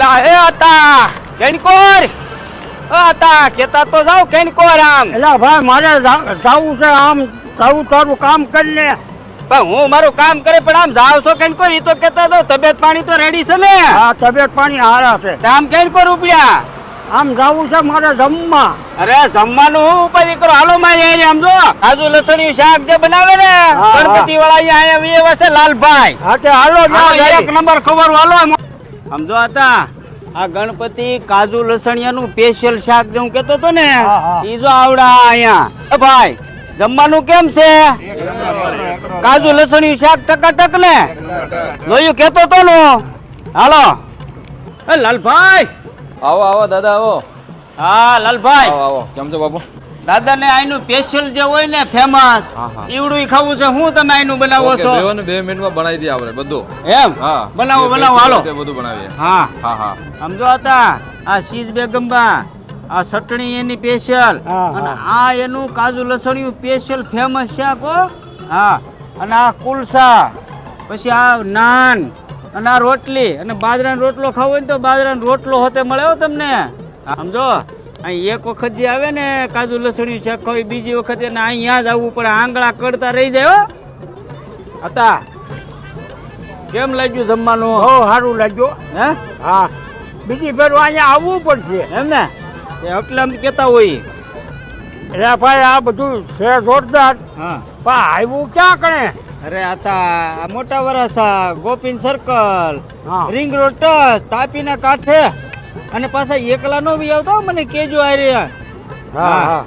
લા એ હતા કેનકોર હતા કેતા તો જાવ કેનકોર આમ. એલા ભાઈ મારે જાવું છે, આમ જાવું તારું કામ કરી લે. પણ હું મારું કામ કરે પણ આમ જાવ છો કેનકોર? ઈ તો કેતા તો તબિયત પાણી તો રેડી છે ને? હા, તબિયત પાણી હારા છે. આમ કેનકોર ઉપડ્યા? આમ જાવું છે મારે જમવા. અરે જમવાનું હું ઉપાધિ કરો, હાલો મારી આને આમ જો કાજુ લસણિયું શાક જે બનાવે ને હા. ગણપતિ વાળા અહીંયા આયા છે લાલભાઈ. હા તે હાલો હાલો, એક નંબર ખબર હાલો. સમજો હતા આ ગણપતિ કાજુ લસણિયાનું સ્પેશિયલ શાક જે હું કેતો તો ને હા, હા. ઈ જો આવડા અહીંયા. એ ભાઈ જમવાનું કેમ છે? કાજુ લસણિયું શાક ટકાટક ને જોયું કેતો તો નો. હાલો એ લાલભાઈ. આવો આવો દાદા આવો. હા લાલભાઈ, આવો આવો. કેમ છો બાપુ? દાદા ને આઈનું સ્પેશિયલ જે હોય ને ફેમસ હા, હા. ઈવડું ખાવું છે. હું તમે આઈનું બનાવો ઓકે, છો? 2 મિનિટમાં બનાવી દઈએ આપણે બધું. એમ? હા બનાવો બનાવો હાલો. તે બધું બનાવીએ. હા હા હા. સમજો હતા આ સીઝ બેગંબા, આ ચટણી એની સ્પેશિયલ, હા, અને હા. આ એનું કાજુ લસણિયું સ્પેશિયલ ફેમસ શાક હો. હા, અને આ કુલસા, પછી આ નાન, અને આ રોટલી, અને બાજરાનો રોટલો ખાવો હોય ને તો બાજરાનો રોટલો હોતે મળે હો તમને. સમજો અહીં એક વખત જે આવે ને કાજુ લસણિયું શાક ખાવી, બીજી વખત એને અહીંયા જ આવવું પડે, આંગળા કરતા રહી જાય હો. હતા કેમ લાગ્યું જમવાનું? બહુ સારું લાગ્યું. હે? હા, બીજી ફેર અહીંયા આવવું પડશે. એમ ને એટલે આમ કેતા હોય. એટલે ભાઈ આ બધું છે જોરદાર, હા, પણ આવ્યું ક્યાં કણે? અરે આતા મોટા વરાસા, ગોપીન સર્કલ, હા. રિંગ રોડ ટચ, તાપીના કાંઠે. અને પાછા એકલા નો બી આવતો મને કેજો આ રે. હા હા